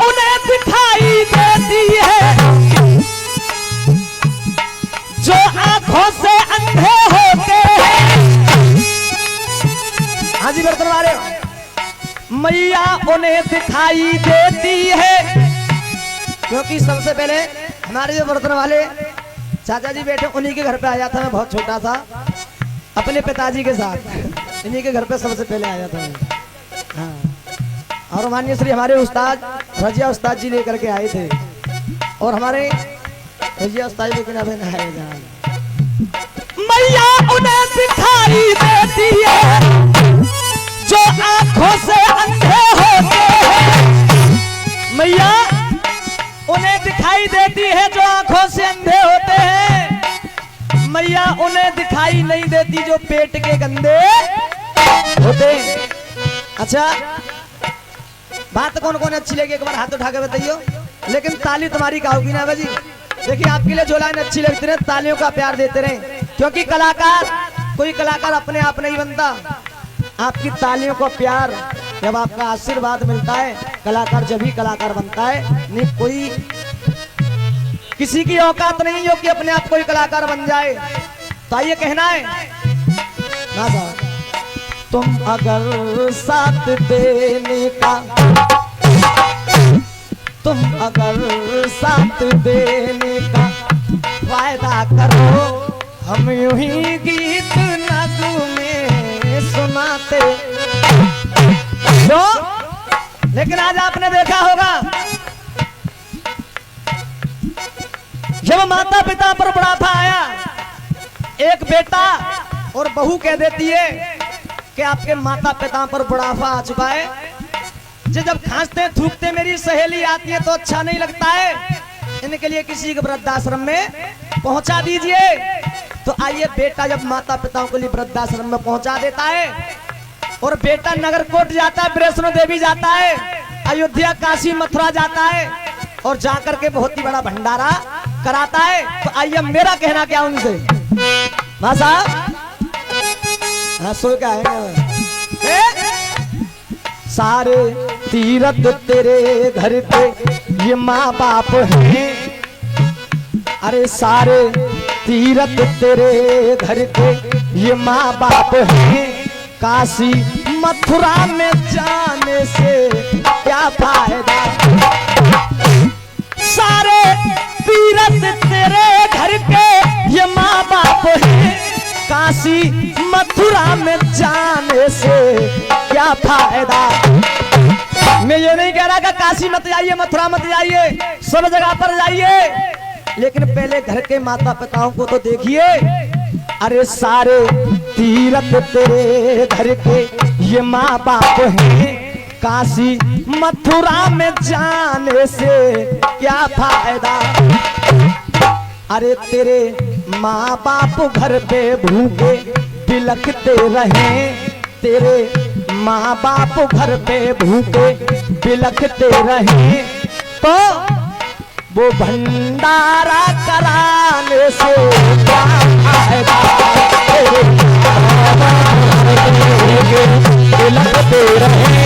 उन्हें दिखाई देती है जो आंखों से अंधे होते हैं। हाँ जी बर्तन वाले, मैया उन्हें दिखाई देती है, क्योंकि सबसे पहले हमारे जो बर्तन वाले चाचा जी बैठे उन्हीं के घर पे आया था मैं, बहुत छोटा था, अपने पिताजी के साथ इन्हीं के घर पे सबसे पहले आया था मैं। हाँ, और माननीय श्री हमारे उस्ताद रजिया उस्ताद जी लेकर के आए थे, और हमारे रजिया उस्ताद जी के नाम है जान। मैया उन्हें दिखाई देती है जो आंखों से अंधे होते हैं। मैया उन्हें दिखाई देती है जो आंखों से अंधे होते हैं। मैया उन्हें दिखाई नहीं देती जो पेट के गंदे होते हैं। अच्छा, बात कौन कौन अच्छी लगी एक बार हाथ उठा के बताइयो, लेकिन ताली तुम्हारी का होगी ना बाजी। देखिए आपके लिए जो लाइन अच्छी लगती है तालियों का प्यार देते रहे, क्योंकि कलाकार कोई कलाकार अपने आप नहीं बनता, आपकी तालियों का प्यार, जब आपका आशीर्वाद मिलता है कलाकार जब ही कलाकार बनता है। नहीं कोई किसी की औकात नहीं जो कि अपने आप कोई कलाकार बन जाए। तो आइए कहना है ना साहब, तुम अगर साथ देने का, तुम अगर साथ देने का वायदा करो, हम यूं ही गीत नगमे सुनाते। लेकिन आज आपने देखा होगा जब माता पिता पर बुढ़ापा आया, एक बेटा और बहू कह देती है कि आपके माता पिता पर बुढ़ापा आ चुका है, जब खांसते थूकते मेरी सहेली आती है तो अच्छा नहीं लगता है, इनके लिए किसी के वृद्धाश्रम में पहुंचा दीजिए। तो आइए बेटा जब माता पिताओं के लिए वृद्धाश्रम में पहुंचा देता है, और बेटा नगर कोट जाता है, वैष्णो देवी जाता है, अयोध्या काशी मथुरा जाता है, और जाकर के बहुत ही बड़ा भंडारा कराता है। तो आइए मेरा कहना क्या उनसे, मां साहब हाँ सो क्या है, सारे तीरथ तेरे घर पे ये माँ बाप हैं, अरे सारे तीरथ तेरे घर पे ये माँ बाप हैं, काशी मथुरा में जाने से क्या फायदा। सारे तीरथ तेरे घर पे ये माँ बाप हैं, काशी मथुरा में जाने से क्या फायदा। मैं ये नहीं कह रहा कि काशी मत जाइए, मथुरा मत जाइए, सब जगह पर जाइए, लेकिन पहले घर के माता पिताओं को तो देखिए। अरे सारे तीरथ तेरे घर के ये माँ बाप हैं, काशी मथुरा में जाने से क्या फायदा। अरे तेरे माँ बाप घर पे भूखे बिलखते रहे, तेरे माँ बाप घर पे भूखे बिलखते रहे, तो वो भंडारा कराने से क्या फायदा। बिलखते रहे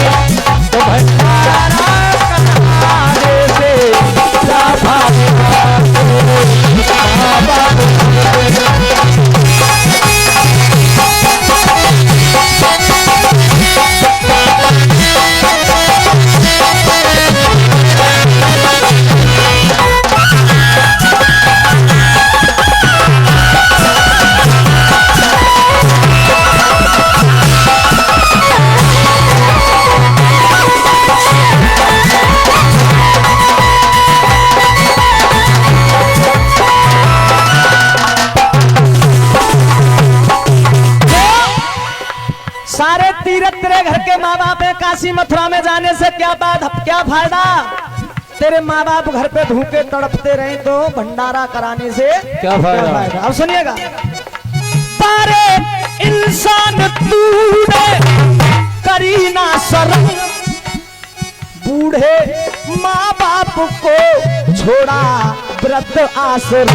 तो भंडारा कराने से क्या फायदा। सारे तीरथ तेरे घर के माँ बाप है, काशी मथुरा में जाने से क्या बात, क्या फायदा। तेरे माँ बाप घर पे भूखे तड़पते रहे तो भंडारा कराने से क्या फायदा। अब सुनिएगा, सारे इंसान तूने करी ना शर्म, बूढ़े माँ बाप को छोड़ा व्रत आश्रम।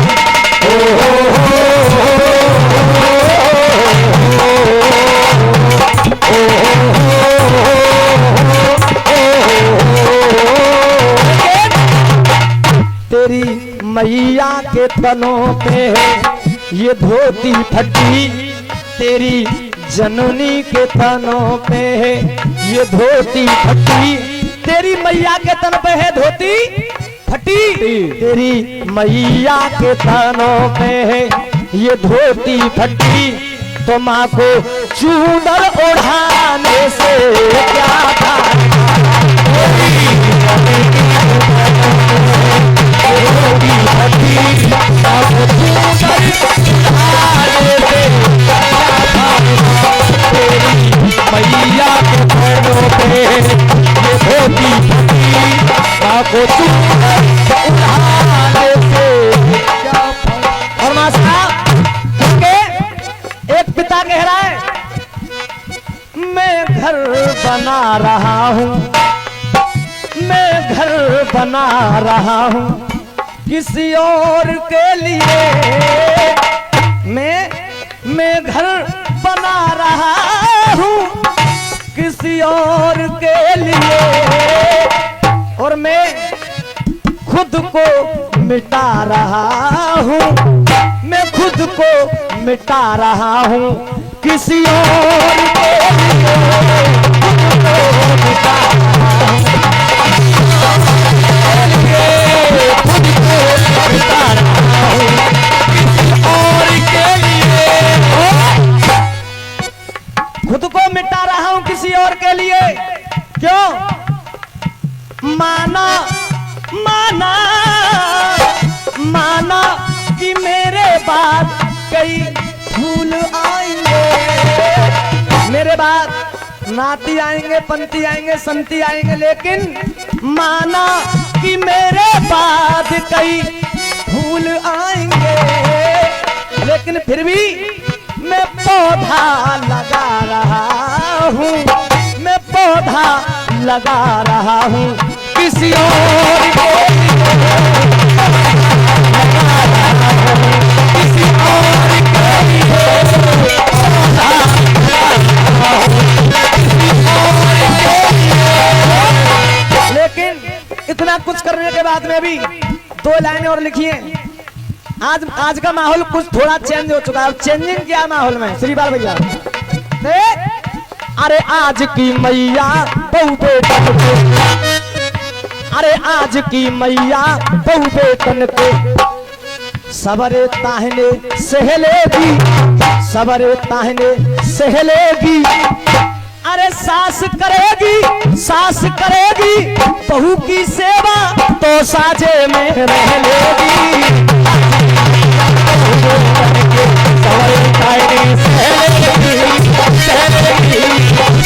मैया के तनों पे है ये धोती फटी, तेरी जननी के तनों पे है ये धोती फटी, तेरी मैया के तन पे है धोती फटी, तेरी मैया के तनों पे है ये धोती फटी, तो माँ को चूड़र ओढ़ाने से क्या था। मैया के पैरों पे ये धोती को उठाने से क्या। और माँ साहब एक पिता कह रहा है मैं घर बना रहा हूँ, मैं घर बना रहा हूँ किसी और के लिए, मैं घर बना रहा हूँ किसी और के लिए, और मैं खुद को मिटा रहा हूँ, मैं खुद को मिटा रहा हूँ किसी और के लिए, खुद को मिटा रहा हूँ, खुद को मिटा रहा हूँ किसी और के लिए, खुद को मिटा रहा हूँ किसी और के लिए। क्यों? माना माना माना कि मेरे बाद कई फूल आएंगे, मेरे बाद नाती आएंगे, पंती आएंगे, संती आएंगे, लेकिन माना कि मेरे बाद कई फूल आएंगे, लेकिन फिर भी मैं पौधा लगा रहा हूँ, मैं पौधा लगा रहा हूँ किसी और के लिए, लगा रहा हूँ किसी और के लिए, पौधा लगा रहा हूँ किसी और के लिए। लेकिन इतना कुछ करने के बाद में भी दो लाइनें और लिखी हैं। आज का माहौल कुछ थोड़ा चेंज हो चुका है। चेंजिंग क्या माहौल में श्रीपाल भैया, अरे आज की मैया बहु बेटन को, अरे आज की मैया बहु बेटन को सबरे ताहने सहलेगी, सबरे ताहने सहलेगी, अरे सास करेगी, सास करेगी बहू की सेवा तो साजे में रह लेगी,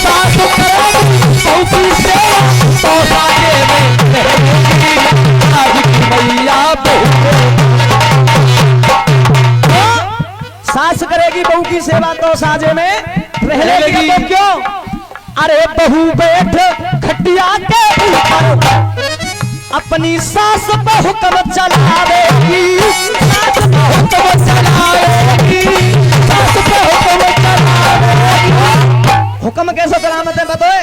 सास करेगी बहू की सेवा तो साजे में रह लेगी, आज की मैया सास करेगी बहू की सेवा तो साजे में रह लेगी। तो क्यों? अरे बहू बैठ खटिया के ऊपर अपनी सास पे हुक्म चलावेगी, सास पे हुक्म चलावेगी, सास पे हुक्म चलावेगी। हुक्म कैसे चलाते बताए?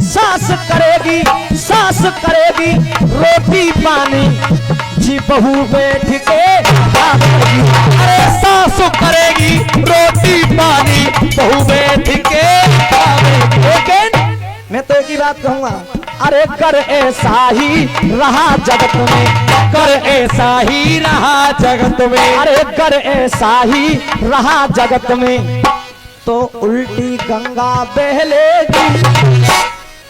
सास करेगी, सास करेगी रोटी पानी जी बहू बैठ के खावेगी, अरे सास करेगी रोटी पानी बहू बैठ के खावेगी। लेकिन मैं तो एक ही बात कहूंगा, अरे कर ऐसा ही रहा जगत में, कर ऐसा ही रहा जगत में, अरे कर ऐसा ही रहा जगत में तो उल्टी गंगा बहलेगी।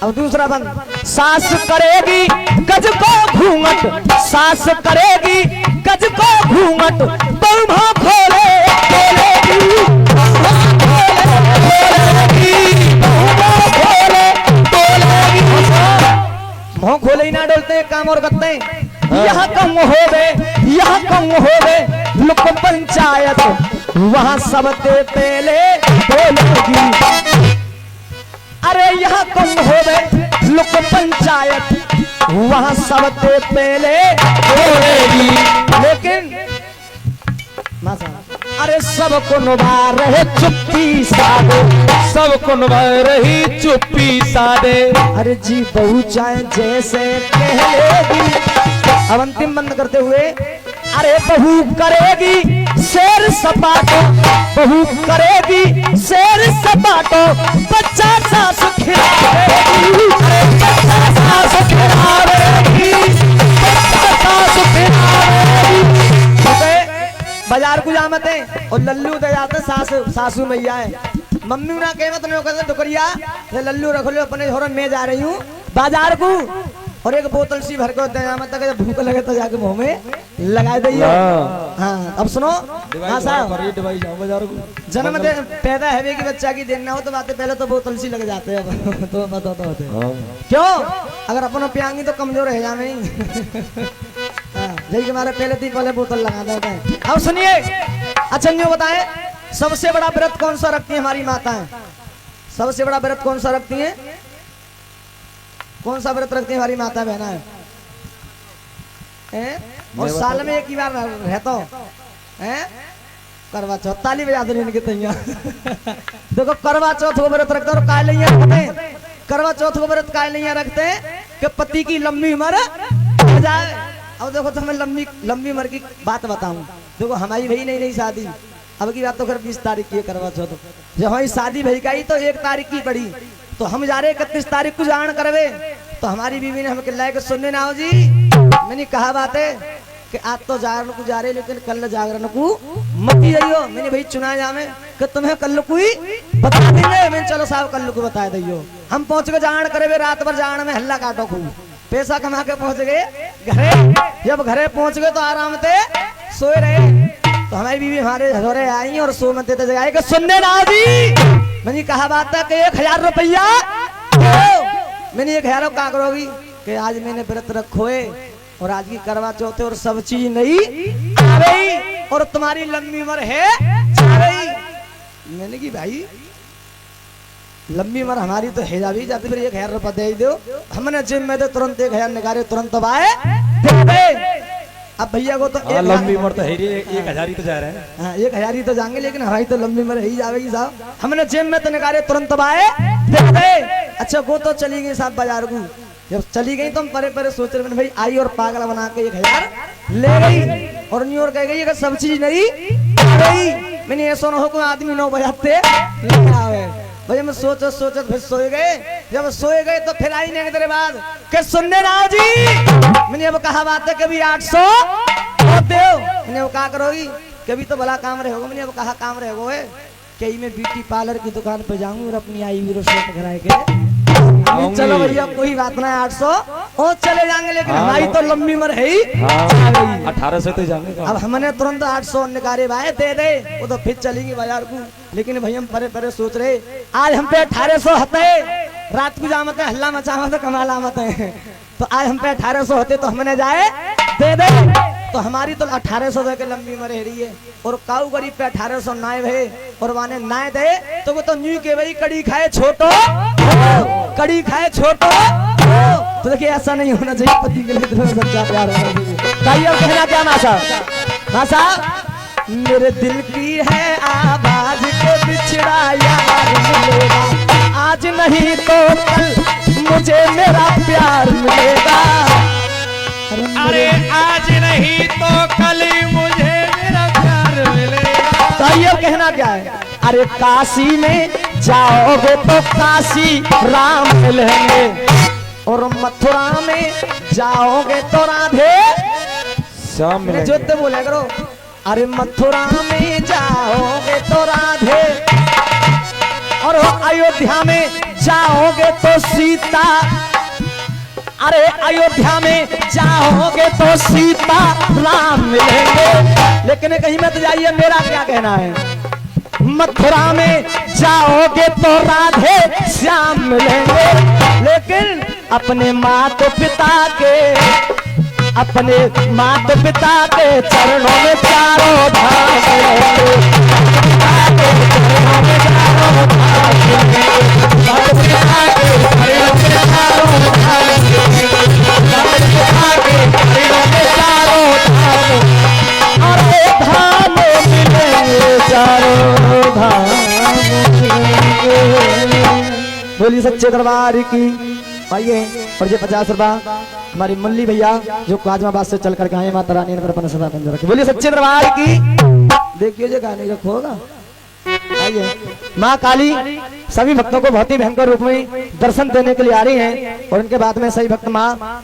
अब दूसरा बंद, सास करेगी गज को घूंघट, सास करेगी गज को घूंघट बहू खोले खोलेगी, मुँह खोले ही ना डोलते काम और करते हैं। यहाँ कम हो गए, यहाँ कम हो गए लोक पंचायत, वहाँ सबसे पहले बोलेगी, अरे यहाँ कम हो गए लोक पंचायत, वहाँ सबसे पहले बोलेगी। लेकिन अरे सबको निभा रहे चुप्पी साधे, सबको निभा रही चुप्पी साधे, अरे जी बहू चाहे जैसे कह लेगी। अब अंतिम बंद करते हुए अरे बहू करेगी शेर सपाटो, बहू करेगी शेर सपाटो, बच्चा सास खिलावेगी, बच्चा सास खिलावेगी, बच्चा सास खिलावेगी। बाजार को जामते और लल्लू दे जाते सासू मैया है। मम्मी ना कहमत नहीं कहते टुकरिया लल्लू रख लो अपने घर में जा रही हूँ बाजार को, और एक बोतल सी भर के मत भूख लगे तो जाके मुंह में लगा दइए। हाँ अब सुनो जन्म दे पैदा है कि बच्चा की देना हो तो बातें पहले तो बोतल सी लग जाते हैं तो बताते होते क्यों अगर अपन प्यांगी तो कमजोर है जामे यही हमारे पहले बोतल लगा देते हैं। अब सुनिए अच्छा न्यू बताएं सबसे बड़ा व्रत कौन सा रखती है हमारी माताएं? सबसे बड़ा व्रत कौन सा रखती है? कौन सा व्रत रखती है हमारी माता बहना है? और साल में एक ही बार रहता है करवा चौथ। ताली बजा दो इनके तैया देखो करवा चौथ को व्रत रखते और काय लिया रखते, करवा चौथ को व्रत काय लिया रखते कि पति की लंबी उम्र हो जाए। अब देखो तो हमें लंबी उम्र की बात बताऊं, देखो हमारी भाई नहीं शादी अब की बात तो फिर 20 तारीख की करवा चौथ, जब हमारी शादी भाई का ही तो 1 तारीख की पड़ी, तो हम जा रहे 31 तारीख को जान करवे, तो हमारी बीवी ने हमें कहला के सुनने ना हो जी, मैंने कहा बात है कि आज तो जागरण को जा रहे लेकिन कल जागरण को मत जाइयो। मैंने भाई चुना जामे कि तुम्हें कल को ही बता देंगे। मैंने चलो साहब कल को बता दियो। हम पहुंच गए जान करे रात भर जान में हल्ला काटो खूब, पैसा कमा के पहुंच गए घरे। जब घरे पहुंच गए तो आराम से सोए रहे, तो हमारी बीवी हमारे घरे आई और सो मत देते जगाए कि सुनने ना जी। मैंने कहा बात है कि 1000 रुपया, मैंने 1000 क्या करोगी कि आज मैंने व्रत रखो है और आज की करवा चौथ और सब चीज नहीं आ गई और तुम्हारी लंबी उम्र है आ गई। मैंने की भाई लंबी उम्र हमारी तो है जाती जाती फिर 1000 रुपया दे दो। हमने जिम में तो तुरंत 1000 निकाले तुरंत आए दे दे। अब भैया को तो लंबी उम्र तो है 1000 ही तो जा रहे हैं। हाँ 1000 ही तो जाएंगे लेकिन हमारी तो लंबी उम्र ही जाएगी साहब। हमने जेब में तो निकाले तुरंत आए दे दे। अच्छा वो तो चली गई साहब बाजार को, जब चली गई तो हम परे परे सोच रहे भाई आई और पागल बना के 1000 ले गई और न्यू कह गई अगर सब चीज नहीं आ गई। मैंने ऐसा ना हो कोई आदमी 9 बजाते भाई हम सोचो फिर सोए गए। जब सोए गए तो फिर आई नहीं देर बाद के सुनने ना जी। मैंने अब कहा बात है कभी 800 दो। मैंने अब क्या करोगी कभी तो भला काम रहेगा। मैंने अब कहा काम रहेगा है कहीं मैं ब्यूटी पार्लर की दुकान पर जाऊंगी और अपनी आई वीरो सेट कराए के चलो भैया कोई बात ना 800 और चले जाएंगे लेकिन हमारी तो लंबी उम्र है ही 1800 तो जाएंगे। अब हमने तुरंत 800 निकाले भाई दे दे वो तो फिर चलेंगे बाजार को। लेकिन भैया हम परे परे सोच रहे आज हम पे 1800 हते रात को जामत है हल्ला मचामत है कमाल आमत है तो आज हम पे 1800 होते तो हमने जाए दे दे तो हमारी तो 1800 दे के लंबी उम्र रही है और काऊ गरीब पे 1800 नाय है और वाने नाय दे तो वो तो न्यू के भाई कड़ी खाए छोटो कड़ी खाए छोटो। तो देखिए ऐसा नहीं होना चाहिए, पति के लिए तो सच्चा प्यार होना चाहिए। कहना क्या मासा मेरे दिल की है आवाज के बिछड़ा यार मिलेगा आज नहीं तो कल मुझे मेरा प्यार मिलेगा। अरे आज नहीं तो कल मुझे मेरा प्यार मिलेगा। तो ये कहना क्या है अरे काशी में जाओगे तो काशी राम मिलेंगे और मथुरा में जाओगे तो राधे श्याम मिलेंगे। जोते बोले करो अरे मथुरा में जाओगे तो राधे और अयोध्या में जाओगे तो सीता। अरे अयोध्या में जाओगे तो सीता राम मिलेंगे। लेकिन कहीं मत जाइए मेरा क्या कहना है मथुरा में जाओगे तो राधे श्याम मिलेंगे। लेकिन अपने माता पिता के चरणों में चारों धाम बोली सच्चे दरबार की। आइए और ये 50 रुपया हमारी मुरली भैया जो काजमाबाद से चल करके आए, माता रानी ने अपन सदा पंजर रखी। बोलिए सच्चे दरबार की। देखिए जो गाने का होगा। आइए माँ काली सभी भक्तों को बहुत ही भयंकर रूप में दर्शन देने के लिए आ रही हैं और उनके बाद में सही भक्त माँ